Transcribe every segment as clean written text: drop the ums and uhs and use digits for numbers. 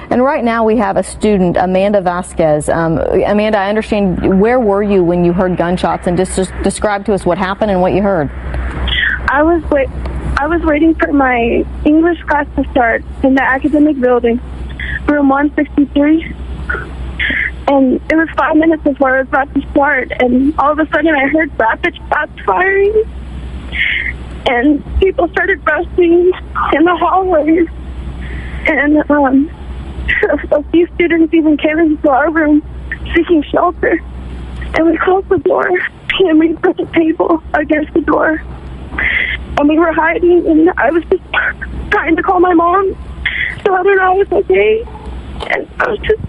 And right now we have a student, Amanda Vasquez. Amanda, I understand, where were you when you heard gunshots, and just describe to us what happened and what you heard. I was waiting for my English class to start in the academic building, room 163. And it was 5 minutes before I was about to start, and all of a sudden I heard rapid shots firing, and people started rushing in the hallways, and a few students even came into our room seeking shelter, and we closed the door, and we put the table against the door, and we were hiding, and I was just trying to call my mom to let her know I was okay, and I was just...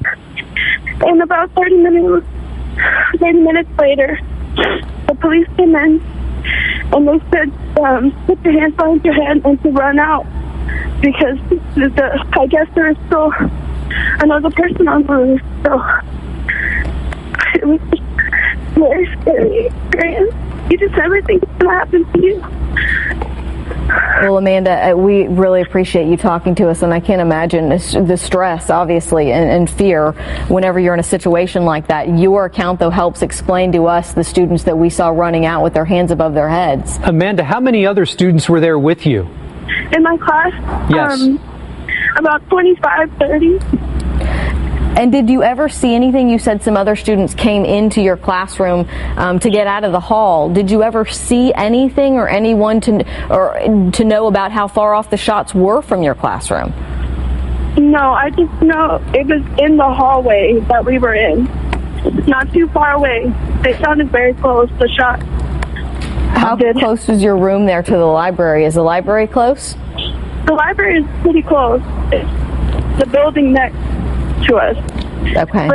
And about 30 minutes later, the police came in, and they said, put your hands behind your head and to run out, because I guess there is still another person on the roof. So it was just very scary experience. You just never think it's going to happen to you. Well, Amanda, we really appreciate you talking to us, and I can't imagine the stress, obviously, and fear whenever you're in a situation like that. Your account, though, helps explain to us the students that we saw running out with their hands above their heads. Amanda, how many other students were there with you? In my class? Yes. About 25, 30. And did you ever see anything? You said some other students came into your classroom to get out of the hall. Did you ever see anything or anyone to know about how far off the shots were from your classroom? No, I just know it was in the hallway that we were in. Not too far away. They sounded very close, the shot. How close was your room there to the library? Is the library close? The library is pretty close. It's the building next to us. Okay.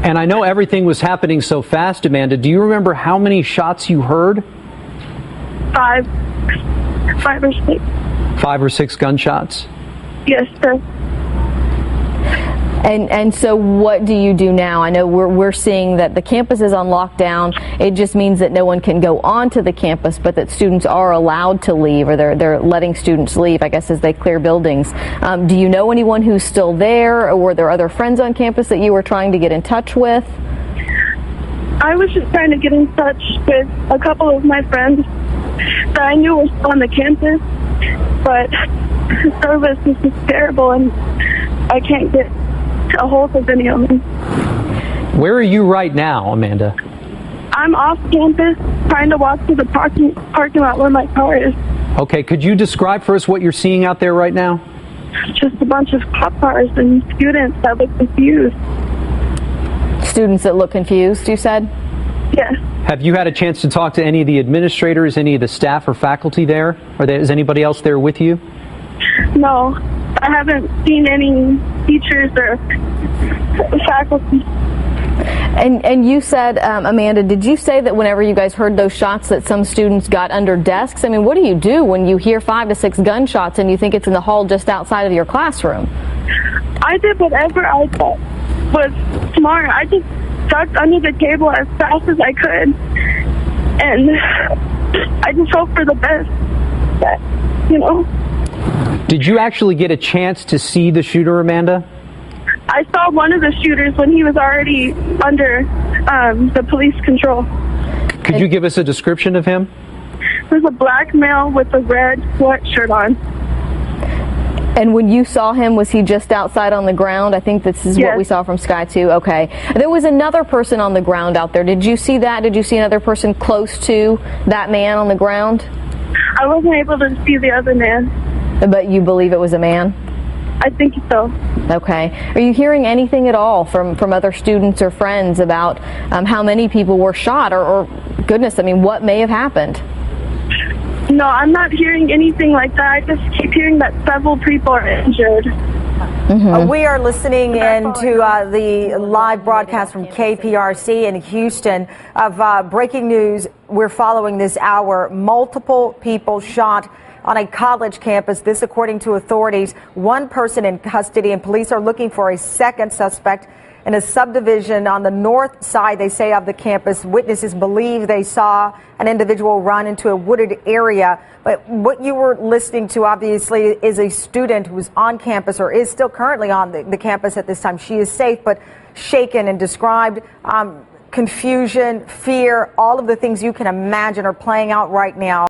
And I know everything was happening so fast, Amanda. Do you remember how many shots you heard? 5 or 6. 5 or 6 gunshots? Yes, sir. And so what do you do now? I know we're seeing that the campus is on lockdown. It just means that no one can go onto the campus, but that students are allowed to leave, or they're letting students leave, I guess, as they clear buildings. Do you know anyone who's still there, or were there other friends on campus that you were trying to get in touch with? I was just trying to get in touch with a couple of my friends that I knew were still on the campus, but the service is just terrible, and I can't get a hold of any of them. Where are you right now, Amanda? I'm off campus trying to walk to the parking lot where my car is. Okay, could you describe for us what you're seeing out there right now? Just a bunch of cop cars and students that look confused. Students that look confused, you said? Yes. Have you had a chance to talk to any of the administrators, any of the staff or faculty there? Is anybody else there with you? No, I haven't seen any teachers or faculty. And you said, Amanda, did you say that whenever you guys heard those shots that some students got under desks? I mean, what do you do when you hear 5 to 6 gunshots and you think it's in the hall just outside of your classroom? I did whatever I thought was smart. I just ducked under the table as fast as I could, and I just hope for the best. That, you know. Did you actually get a chance to see the shooter, Amanda? I saw one of the shooters when he was already under the police control. Could you give us a description of him? There's a black male with a red sweatshirt on. And when you saw him, was he just outside on the ground? I think this is what we saw from Sky 2. Okay. There was another person on the ground out there. Did you see that? Did you see another person close to that man on the ground? I wasn't able to see the other man. But you believe it was a man? I think so. Okay. Are you hearing anything at all from other students or friends about how many people were shot, or goodness, I mean, what may have happened? No, I'm not hearing anything like that. I just keep hearing that several people are injured. Mm-hmm. We are listening in to the live broadcast from KPRC in Houston of breaking news. We're following this hour. Multiple people shot on a college campus. This, according to authorities. One person in custody, and police are looking for a second suspect. in a subdivision on the north side, they say, of the campus. Witnesses believe they saw an individual run into a wooded area. But what you were listening to, obviously, is a student who's on campus or is still currently on the campus at this time. She is safe, but shaken, and described confusion, fear, all of the things you can imagine are playing out right now.